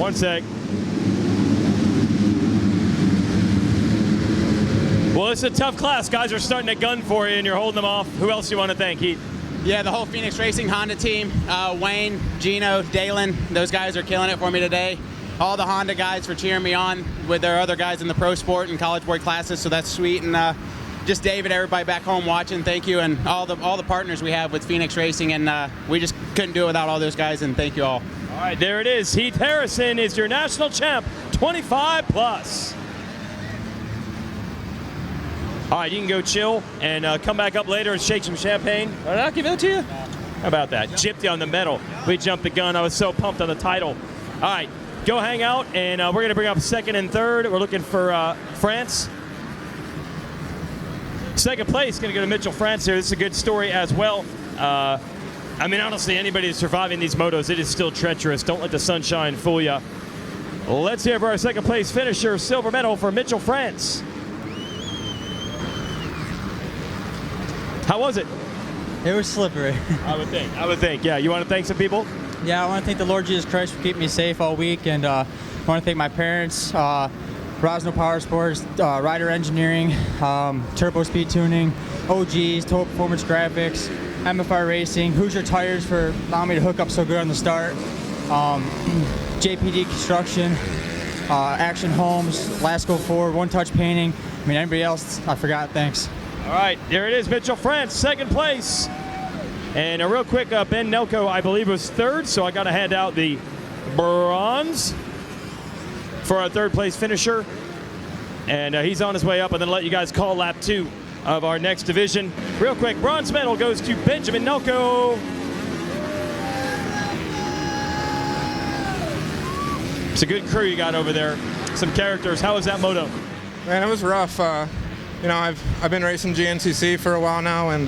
One sec. Well, it's a tough class. Guys are starting to gun for you, and you're holding them off. Who else you want to thank, Heath? Yeah, the whole Phoenix Racing Honda team, Wayne, Gino, Dalen, those guys are killing it for me today. All the Honda guys for cheering me on with their other guys in the pro sport and college boy classes, so that's sweet. And just David, everybody back home watching, thank you, and all the partners we have with Phoenix Racing, and we just couldn't do it without all those guys, and thank you all. All right, there it is. Heath Harrison is your national champ, 25 plus. All right, you can go chill and come back up later and shake some champagne. Did I give it to you? How about that? Gypsy on the medal. We jumped the gun. I was so pumped on the title. All right, go hang out, and we're going to bring up second and third. We're looking for France. Second place going to go to Mitchell France here. This is a good story as well. I mean, honestly, anybody that's surviving these motos, it is still treacherous. Don't let the sunshine fool you. Let's hear for our second place finisher, silver medal for Mitchell France. How was it? It was slippery. I would think. Yeah, you want to thank some people? Yeah, I want to thank the Lord Jesus Christ for keeping me safe all week, and I want to thank my parents, Rosno Power Sports, Rider Engineering, Turbo Speed Tuning, OGs, Total Performance Graphics, MFR Racing, Hoosier Tires for allowing me to hook up so good on the start, JPD Construction, Action Homes, Lasco Ford, One Touch Painting. I mean, anybody else I forgot, thanks. All right, there it is, Mitchell France, second place. And real quick, Ben Nelko, I believe, was third, so I got to hand out the bronze for our third place finisher. And he's on his way up, and then let you guys call lap 2 of our next division. Real quick, bronze medal goes to Benjamin Nelko. It's a good crew you got over there. Some characters. How was that moto? Man, it was rough. You know, I've been racing GNCC for a while now, and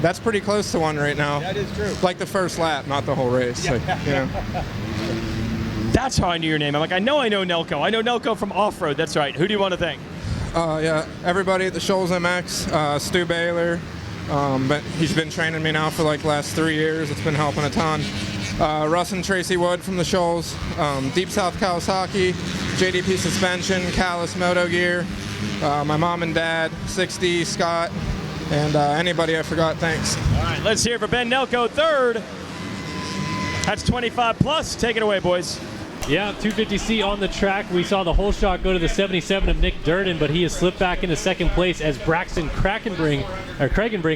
that's pretty close to one right now. That is true. Like the first lap, not the whole race. Yeah. Like, you know. That's how I knew your name. I'm like, I know Nelko. I know Nelko from off-road. That's right. Who do you want to thank? Yeah, everybody at the Shoals MX, Stu Baylor, but he's been training me now for like the last 3 years. It's been helping a ton. Russ and Tracy Wood from the Shoals, Deep South Kawasaki, JDP Suspension, Callus Moto Gear, my mom and dad, 6D, Scott, and anybody I forgot, thanks. All right, let's hear it for Ben Nelko, third. That's 25 plus. Take it away, boys. Yeah, 250C on the track. We saw the whole shot go to the 77 of Nick Durden, but he has slipped back into second place as Braxton Krakenbring,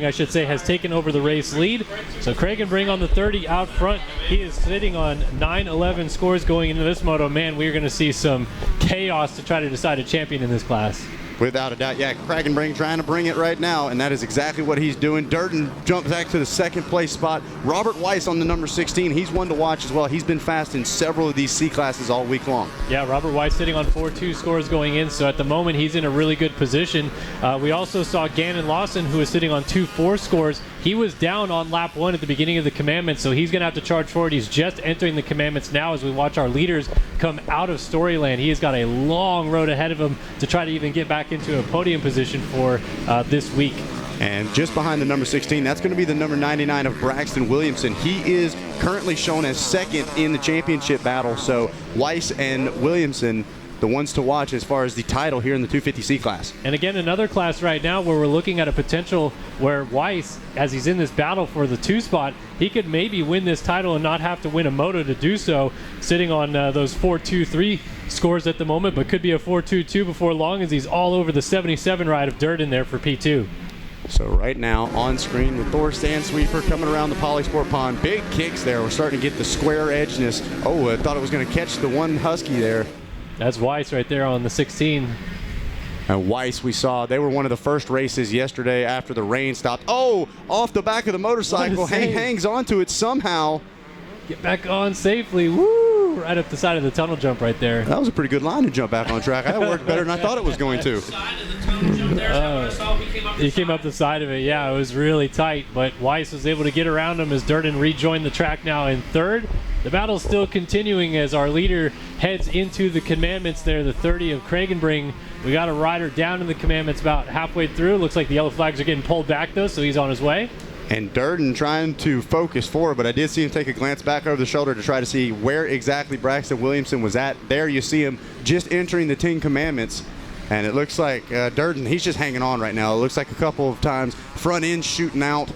I should say, has taken over the race lead. So Krakenbring on the 30 out front. He is sitting on 9-11 scores going into this moto. Man, we're going to see some chaos to try to decide a champion in this class. Without a doubt, yeah, Krakenbring trying to bring it right now, and that is exactly what he's doing. Durden jumps back to the second place spot. Robert Weiss on the number 16, he's one to watch as well. He's been fast in several of these C classes all week long. Yeah, Robert Weiss sitting on 4.2 scores going in, so at the moment he's in a really good position. We also saw Gannon Lawson, who is sitting on 2.4 scores. He was down on lap 1 at the beginning of the Commandments, so he's going to have to charge forward. He's just entering the Commandments now as we watch our leaders come out of Storyland. He has got a long road ahead of him to try to even get back into a podium position for this week. And just behind the number 16, that's going to be the number 99 of Braxton Williamson. He is currently shown as second in the championship battle, so Weiss and Williamson, the ones to watch as far as the title here in the 250C class. And again, another class right now where we're looking at a potential where Weiss, as he's in this battle for the 2 spot, he could maybe win this title and not have to win a moto to do so, sitting on those 4.23 scores at the moment, but could be a 4.22 before long as he's all over the 77 ride of Durden there for P2. So right now on screen with Thor Sandsweeper coming around the Polysport Pond. Big kicks there. We're starting to get the square edgeness. Oh, I thought it was going to catch the one Husky there. That's Weiss right there on the 16. And Weiss, we saw, they were one of the first races yesterday after the rain stopped. Oh, off the back of the motorcycle, hangs onto it somehow. Get back on safely. Woo! Right up the side of the tunnel jump right there. That was a pretty good line to jump back on track. That worked better than I thought it was going to. He came up the side of it. Yeah, it was really tight, but Weiss was able to get around him as Durden rejoined the track now in third. The battle's still continuing as our leader heads into the Commandments there, the 30 of Kragenbring. We got a rider down in the Commandments about halfway through. Looks like the yellow flags are getting pulled back though, so he's on his way. And Durden trying to focus forward, but I did see him take a glance back over the shoulder to try to see where exactly Braxton Williamson was at. There you see him just entering the 10 Commandments. And it looks like Durden, he's just hanging on right now. It looks like a couple of times front end shooting out.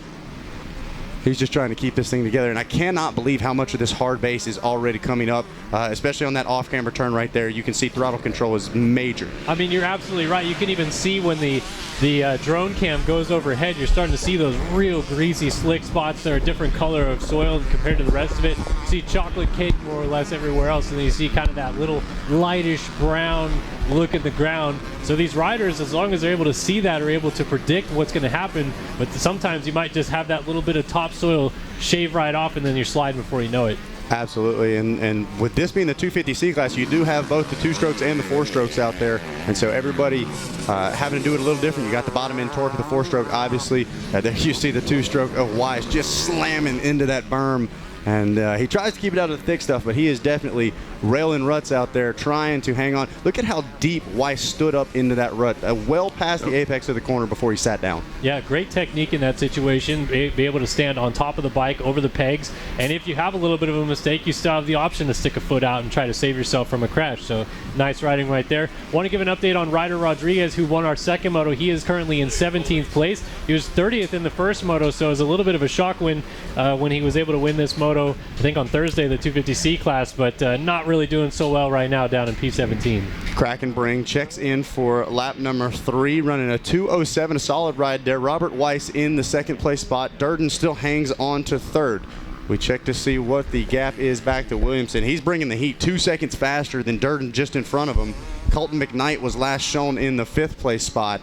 He's just trying to keep this thing together, and I cannot believe how much of this hard base is already coming up, especially on that off-camera turn right there. You can see throttle control is major. I mean, you're absolutely right. You can even see when the drone cam goes overhead, you're starting to see those real greasy, slick spots that are a different color of soil compared to the rest of it. You see chocolate cake more or less everywhere else, and then you see kind of that little lightish brown look at the ground. So these riders, as long as they're able to see that, are able to predict what's going to happen. But sometimes you might just have that little bit of topsoil shave right off, and then you're sliding before you know it. Absolutely, and with this being the 250C class, you do have both the 2-strokes and the 4-strokes out there, and so everybody having to do it a little different. You got the bottom end torque of the 4-stroke, obviously. There you see the 2-stroke of Weiss just slamming into that berm, and he tries to keep it out of the thick stuff, but he is definitely railing ruts out there, trying to hang on. Look at how deep Weiss stood up into that rut, well past the apex of the corner before he sat down. Yeah, great technique in that situation. Be able to stand on top of the bike, over the pegs, and if you have a little bit of a mistake, you still have the option to stick a foot out and try to save yourself from a crash. So nice riding right there. Want to give an update on Ryder Rodriguez, who won our second moto. He is currently in 17th place. He was 30th in the first moto, so it was a little bit of a shock win when he was able to win this moto, I think on Thursday, the 250C class, but not really doing so well right now down in P17. Krakenbring checks in for lap number 3, running a 2:07, a solid ride there. Robert Weiss in the second place spot. Durden still hangs on to third. We check to see what the gap is back to Williamson. He's bringing the heat 2 seconds faster than Durden just in front of him. Colton McKnight was last shown in the 5th place spot.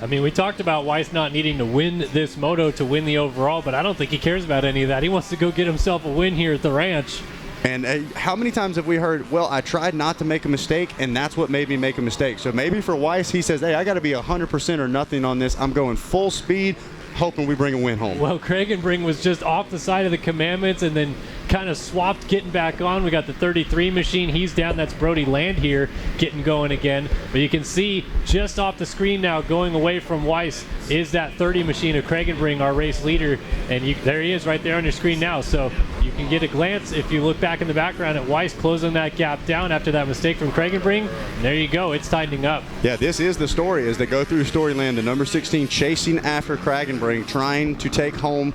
I mean, we talked about Weiss not needing to win this moto to win the overall, but I don't think he cares about any of that. He wants to go get himself a win here at the ranch. And how many times have we heard, well, I tried not to make a mistake, and that's what made me make a mistake. So maybe for Weiss, he says, hey, I got to be 100% or nothing on this. I'm going full speed, hoping we bring a win home. Well, Krakenbring was just off the side of the Commandments and then kind of swapped getting back on. We got the 33 machine. He's down. That's Brody Land here getting going again. But you can see just off the screen now going away from Weiss is that 30 machine of Krakenbring, our race leader. And there he is right there on your screen now. So you can get a glance if you look back in the background at Weiss closing that gap down after that mistake from Krakenbring. There you go. It's tightening up. Yeah, this is the story as they go through Storyland. The number 16 chasing after Krakenbring, trying to take home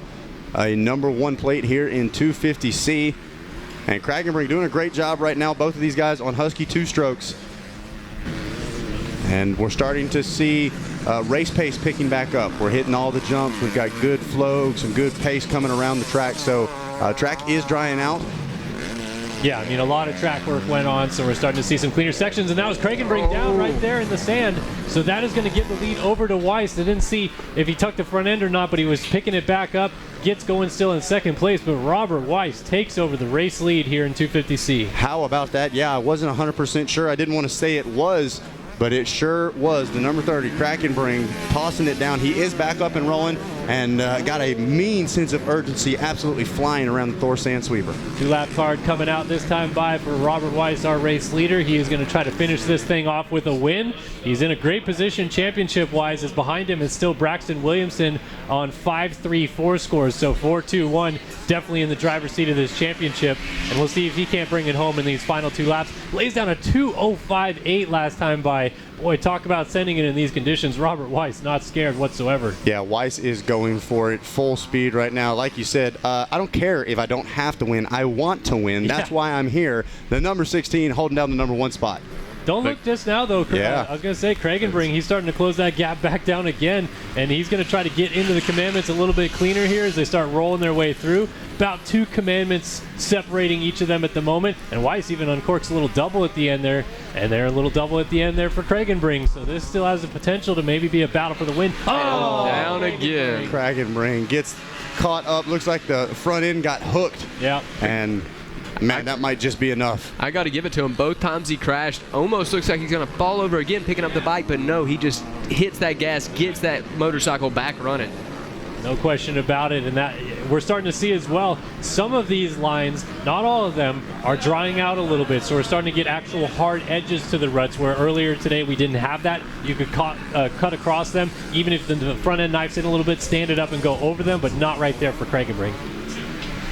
a number 1 plate here in 250C. And Krakenbring doing a great job right now. Both of these guys on Husky 2-strokes. And we're starting to see race pace picking back up. We're hitting all the jumps. We've got good flow, some good pace coming around the track. So track is drying out. Yeah, I mean, a lot of track work went on, so we're starting to see some cleaner sections, and that was Krakenbring down right there in the sand. So that is going to give the lead over to Weiss. I didn't see if he tucked the front end or not, but he was picking it back up, gets going still in second place, but Robert Weiss takes over the race lead here in 250C. How about that? Yeah, I wasn't 100% sure. I didn't want to say it was, but it sure was. The number 30, Krakenbring, tossing it down. He is back up and rolling and got a mean sense of urgency, absolutely flying around the Thor Sand Sweeper. 2-lap card coming out this time by for Robert Weiss, our race leader. He is going to try to finish this thing off with a win. He's in a great position championship-wise, as behind him is still Braxton Williamson on 5-3-4 scores. So 4-2-1, definitely in the driver's seat of this championship. And we'll see if he can't bring it home in these final 2 laps. Lays down a 2:05.8 last time by. Boy, talk about sending it in these conditions. Robert Weiss not scared whatsoever. Yeah, Weiss is going for it full speed right now. Like you said, I don't care if I don't have to win. I want to win. That's why I'm here. The number 16 holding down the number 1 spot. Don't look just now, though. Yeah. I was going to say, Krakenbring, he's starting to close that gap back down again, and he's going to try to get into the Commandments a little bit cleaner here as they start rolling their way through. About 2 Commandments separating each of them at the moment, and Weiss even uncorks a little double at the end there, and they're a little double at the end there for Krakenbring, so this still has the potential to maybe be a battle for the win. Oh, down again. Krakenbring gets caught up. Looks like the front end got hooked. Yeah. And man, that might just be enough. I got to give it to him. Both times he crashed, almost looks like he's going to fall over again picking up the bike, but no, he just hits that gas, gets that motorcycle back running. No question about it, and that we're starting to see as well. Some of these lines, not all of them, are drying out a little bit, so we're starting to get actual hard edges to the ruts, where earlier today we didn't have that. You could cut across them, even if the front end knife's in a little bit, stand it up and go over them, but not right there for Kragenbrink.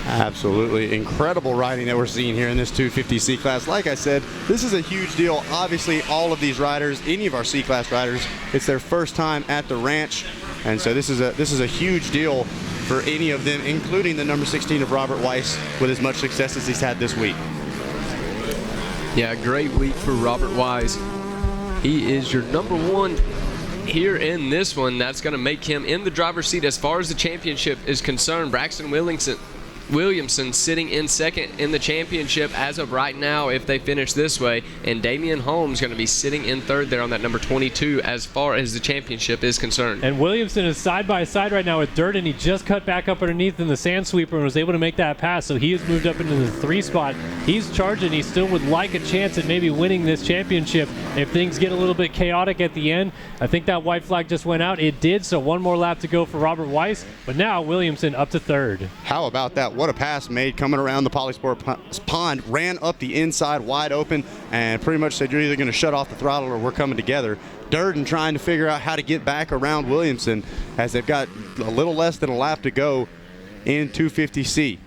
Absolutely incredible riding that we're seeing here in this 250C class. Like I said, this is a huge deal. Obviously, all of these riders, any of our C-class riders, it's their first time at the ranch, and so this is a huge deal for any of them, including the number 16 of Robert Weiss, with as much success as he's had this week. Yeah, great week for Robert Wise. He is your number one here in this one. That's going to make him in the driver's seat as far as the championship is concerned. Braxton Williamson sitting in second in the championship as of right now if they finish this way, and Damian Holmes going to be sitting in third there on that number 22 as far as the championship is concerned. And Williamson is side by side right now with Dirt, and he just cut back up underneath in the sand sweeper and was able to make that pass, so he has moved up into the 3 spot. He's charging. He still would like a chance at maybe winning this championship if things get a little bit chaotic at the end. I think that white flag just went out. It did, so one more lap to go for Robert Weiss, but now Williamson up to third. How about that? What a pass made coming around the Polysport pond, ran up the inside wide open, and pretty much said, you're either going to shut off the throttle or we're coming together. Durden trying to figure out how to get back around Williamson as they've got a little less than a lap to go in 250C.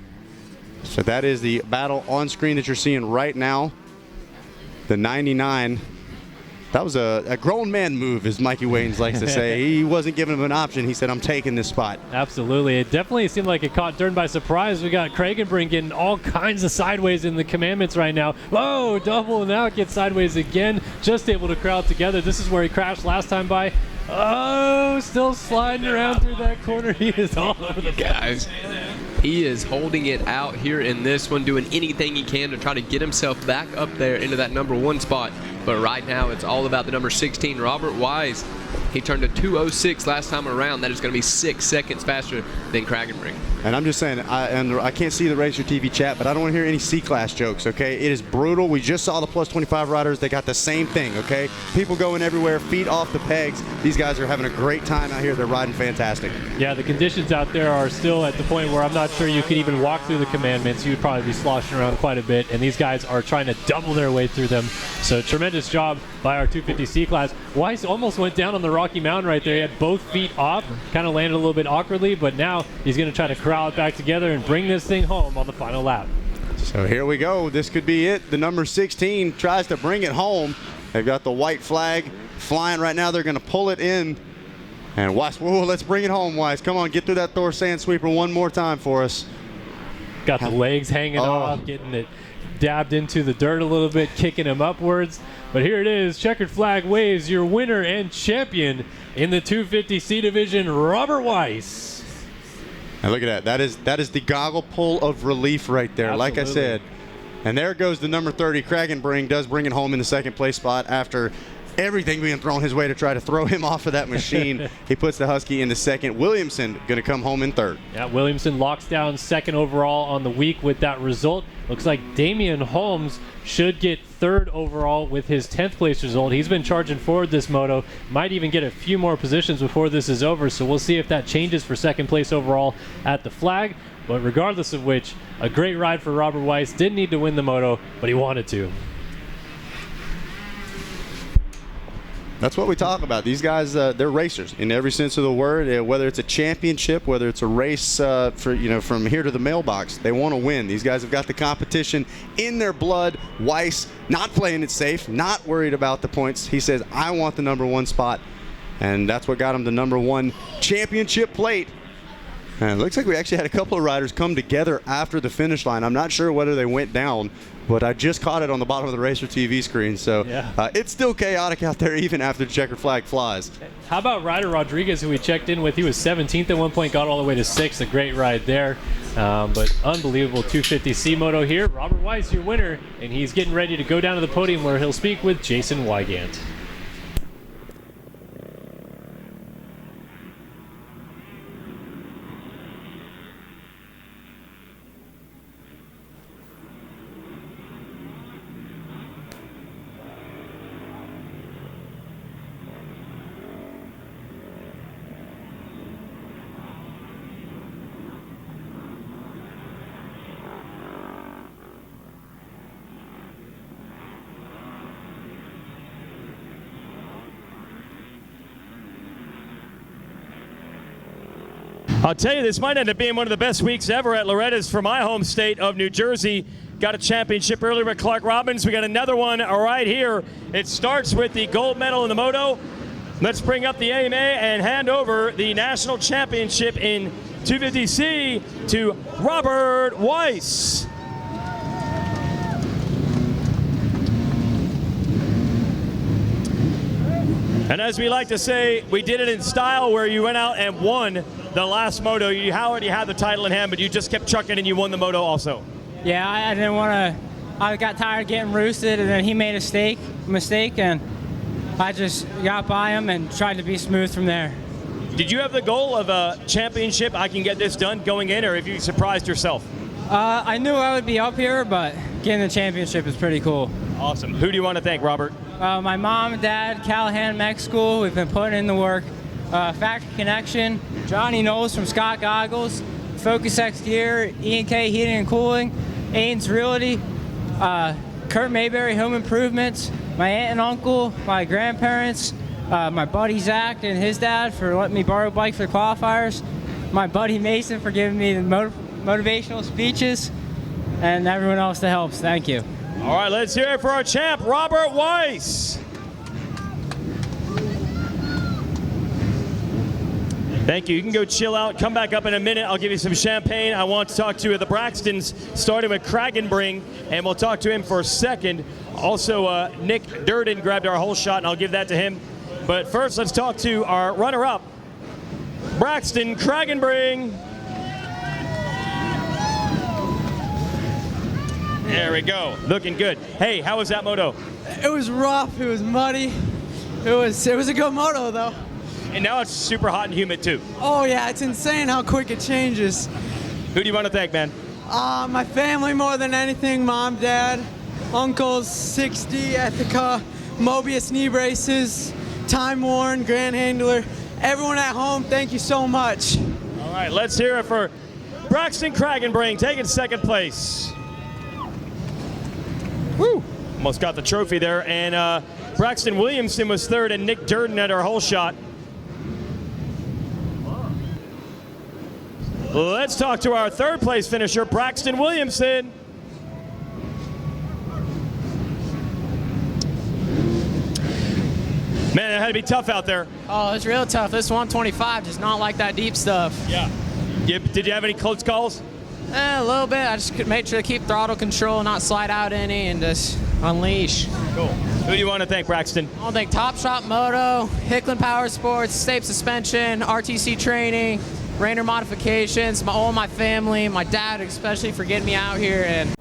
So that is the battle on screen that you're seeing right now. The 99. That was a grown man move, as Mikey Waynes likes to say. He wasn't giving him an option. He said, I'm taking this spot. Absolutely. It definitely seemed like it caught Durden by surprise. We got Kragenbrink getting all kinds of sideways in the commandments right now. Whoa, double, now it gets sideways again. Just able to crowd together. This is where he crashed last time by. Oh, still sliding around through that corner. He is all over the guys. He is holding it out here in this one, doing anything he can to try to get himself back up there into that number 1 spot. But right now, it's all about the number 16, Robert Wise. He turned a 2:06 last time around. That is going to be 6 seconds faster than Kragenbrink. And I'm just saying, I can't see the Racer TV chat, but I don't want to hear any C-Class jokes, okay? It is brutal. We just saw the plus 25 riders. They got the same thing, okay? People going everywhere, feet off the pegs. These guys are having a great time out here. They're riding fantastic. Yeah, the conditions out there are still at the point where I'm not sure you could even walk through the commandments. You'd probably be sloshing around quite a bit, and these guys are trying to double their way through them. So tremendous job by our 250C class. Weiss almost went down on the Rocky Mountain right there. He had both feet off, kind of landed a little bit awkwardly, but now he's going to try to corral it back together and bring this thing home on the final lap. So here we go. This could be it. The number 16 tries to bring it home. They've got the white flag flying right now. They're going to pull it in. And Weiss, whoa, let's bring it home, Weiss. Come on, get through that Thor sand sweeper one more time for us. Got the legs hanging off, getting it dabbed into the dirt a little bit, kicking him upwards. But here it is. Checkered flag waves, your winner and champion in the 250C division, Robert Weiss. And look at that. That is the goggle pull of relief right there. Absolutely. Like I said. And there goes the number 30. Kragenbrink does bring it home in the second place spot after everything being thrown his way to try to throw him off of that machine. He puts the Husky in the second. Williamson going to come home in third. Yeah, Williamson locks down second overall on the week with that result. Looks like Damian Holmes should get third overall with his 10th place result. He's been charging forward this moto. Might even get a few more positions before this is over, so we'll see if that changes for second place overall at the flag. But regardless of which, a great ride for Robert Weiss. Didn't need to win the moto, but he wanted to. That's what we talk about. These guys, they're racers in every sense of the word. Whether it's a championship, whether it's a race from here to the mailbox, they want to win. These guys have got the competition in their blood. Weiss not playing it safe, not worried about the points. He says, I want the number 1 spot, and that's what got him the number 1 championship plate. And it looks like we actually had a couple of riders come together after the finish line. I'm not sure whether they went down, but I just caught it on the bottom of the Racer TV screen. So yeah. It's still chaotic out there even after the checkered flag flies. How about Ryder Rodriguez, who we checked in with? He was 17th at one point, got all the way to 6th. A great ride there. But unbelievable 250C moto here. Robert Weiss, your winner, and he's getting ready to go down to the podium where he'll speak with Jason Wygant. I'll tell you, this might end up being one of the best weeks ever at Loretta's for my home state of New Jersey. Got a championship earlier with Clark Robbins. We got another one right here. It starts with the gold medal in the Moto. Let's bring up the AMA and hand over the national championship in 250C to Robert Weiss. And as we like to say, we did it in style where you went out and won the last Moto. You already had the title in hand, but you just kept trucking and you won the Moto also. Yeah, I didn't want to. I got tired of getting roosted, and then he made a mistake, and I just got by him and tried to be smooth from there. Did you have the goal of a championship? I can get this done going in, or have you surprised yourself? I knew I would be up here, but getting the championship is pretty cool. Awesome. Who do you want to thank, Robert? My mom and dad, Callahan Mech School. We've been putting in the work. Factory Connection, Johnny Knowles from Scott Goggles, Focus X Gear, E&K Heating and Cooling, Ains Realty, Kurt Mayberry Home Improvements, my aunt and uncle, my grandparents, my buddy Zach and his dad for letting me borrow a bike for the qualifiers, my buddy Mason for giving me the motivational speeches, and everyone else that helps. Thank you. All right, let's hear it for our champ, Robert Weiss. Thank you. You can go chill out. Come back up in a minute. I'll give you some champagne. I want to talk to the Braxtons, starting with Kragenbring, and we'll talk to him for a second. Also, Nick Durden grabbed our whole shot, and I'll give that to him. But first, let's talk to our runner-up, Braxton Kragenbring. There we go. Looking good. Hey, how was that moto? It was rough. It was muddy. It was a good moto, though. And now it's super hot and humid, too. Oh, yeah. It's insane how quick it changes. Who do you want to thank, man? My family more than anything. Mom, dad, uncles, 60, Ethica, Mobius knee braces, Time Worn, Grand Handler. Everyone at home, thank you so much. All right, let's hear it for Braxton Kragenbring taking second place. Woo! Almost got the trophy there. And Braxton Williamson was third, and Nick Durden had our whole shot. Let's talk to our third place finisher, Braxton Williamson. Man, it had to be tough out there. Oh, it's real tough. This 125 does not like that deep stuff. Yeah. Did you have any close calls? A little bit. I just made sure to keep throttle control, not slide out any, and just unleash. Cool. Who do you want to thank, Braxton? I want to thank Top Shot Moto, Hicklin Power Sports, Stape Suspension, RTC Training, Rainer Modifications, all my family, my dad especially for getting me out here, and